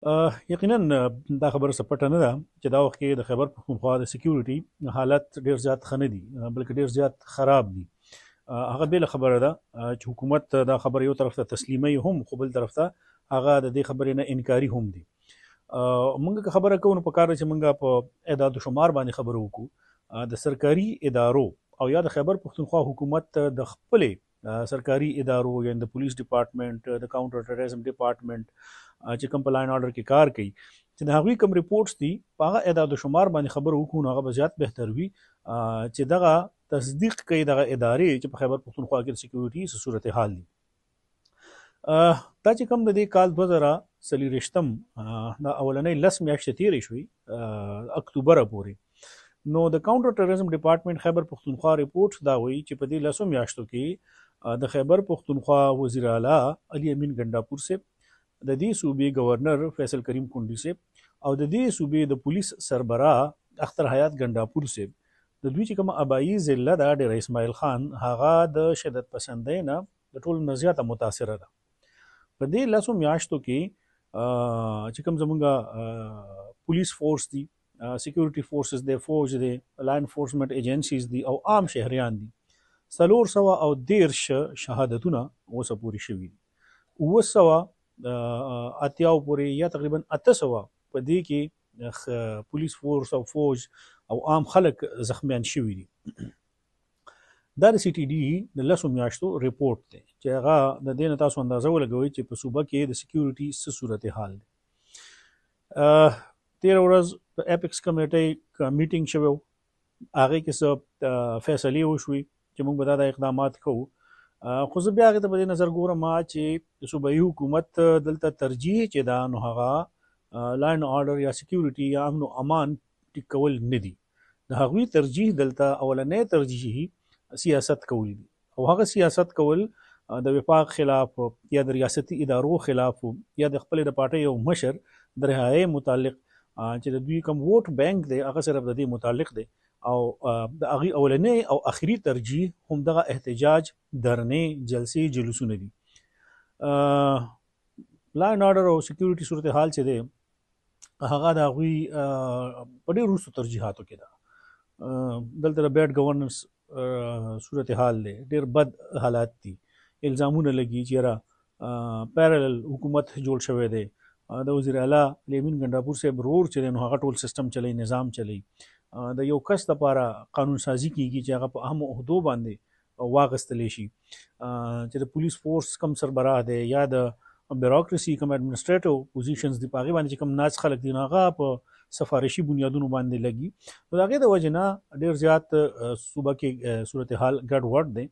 یقینا دا خبره څه پټه نه ده چې دا وخت کې د خیبر پښتونخوا د سکیورټي حالت ډیر زیات ښه نه دي، بلکې ډیر زیات خراب دي. هغه بله خبره ده چې حکومت دا خبره یو طرف ته تسلیمي هم، خو بل طرف ته هغه د دې خبرې نه انکاري هم دي. مونږ که خبره کوو نو په کار چې مونږ په اعداد و شمار باندې خبرو وکړو د سرکاري ادارو او یا د خیبر پښتونخوا حکومت د خپلې سرکاري ادارو یعنې د پولیس ډپارټمنټ، د کاونټر ټیرریزم ډپارټمنټ چې کوم په لاین آرډر کې کار کوي، چې د هغوی کوم ریپورټس دي په هغه اعداد و شمار باندې خبرو وکړو نو هغه به زیات بهتر وي چې دغه تصدیق کوي دغه ادارې چې په خیبر پښتونخوا کې د سکیورټي څه صورتحال دي. دا چې کوم د دې کال 2024 د اولنۍ 10 میاشتې تېرې شوې اکتوبره پورې، نو د کاونټر ټیرریزم ډپارټمنټ خیبر پښتونخوا ریپورټ دا وایي چې په دې 10 میاشتو کې د خیبر پښتونخوا وزیر اعلی علي امین ګنڈاپور صاحب، د دې صوبې گورنر فیصل کریم کونډي صاحب او د دې صوبې د پولیس سربراه اختر حیات ګنڈاپور صاحب، د دوی چې کومه ابایي ضلع ده ډیر اسماعیل خان، هغه د شدت پسندۍ نه د ټولو نه زیاته متاثره ده. په دې 10 میاشتو کې چې کوم زمونږ پولیس فورس دي، سکیورټي فورسز دی، فوج دی، لا انفورسمنٹ ایجنسیز دي او عام شهریان دي، 413 شهادتونه اوسه پورې شوي دي. 900 اتیاو پورې یا تقریبا 800 په دې کې پولیس فورس او فوج او عام خلک زخمیان شوي دي. دا د سی ټي ډي د 10 میاشتو ریپورت دی چې هغه د دې نه تاسو اندازه ولګوئ چې په صوبه کې د سکیورټي څه صورتحال دی. 13 ورځ په اپیکس کمیټۍ میټینګ شوی، هغې کې څه فیصلې وشوي چې موږ به دا اقدامات کوو. خو زه بیا هغې ته په دې نظر ګورم چې د صوبایي حکومت دلته ترجیح چې ده نو هغه لاین آرډر یا سکیورټي یا امن و امان ټیک کول نه دي. د هغوی ترجیح دلته اولنی ترجیح سیاست کول دي او هغه سیاست کول د وفاق خلاف یا د ریاستي ادارو خلاف یا د خپل د پارټۍ یو مشر د رهایۍ متعلق چې د دوی کوم ووټ بینک دی هغه صرف د دې متعلق دی او د هغې اولنی او اخري ترجیح هم دغه احتجاج، درنې، جلسې، جلوسونه دي. لاین آرډر او سکیورټي صورتحال چې دی هغه د هغوی په ډېر وروستو ترجیحاتو کې ده. دلته د بیډ گورننس صورتحال دی، ډېر بد حالات دي، الزامونه لګي چې یاره پیرالل حکومت جوړ شوی دی، د وزیر اعلی علي امین ګنډاپور صاحب رور چې دی نو هغه ټول سیستم چلی، نظام چلی، د یو کس لپاره قانون سازي کیږي چې هغه په اهمو عهدو باندې واغستلی شي، چې د پولیس فورس کم سربراه دی یا د بیروکراسي کوم اډمنسټریټیو پوزیشنز دي په هغې باندې چې کوم ناز خلک دي نو هغه په سفارشي بنیادونو باندې لګي. نو د هغې د وجې نه ډېر زیات صوبه کې صورتحال ګډ وډ دی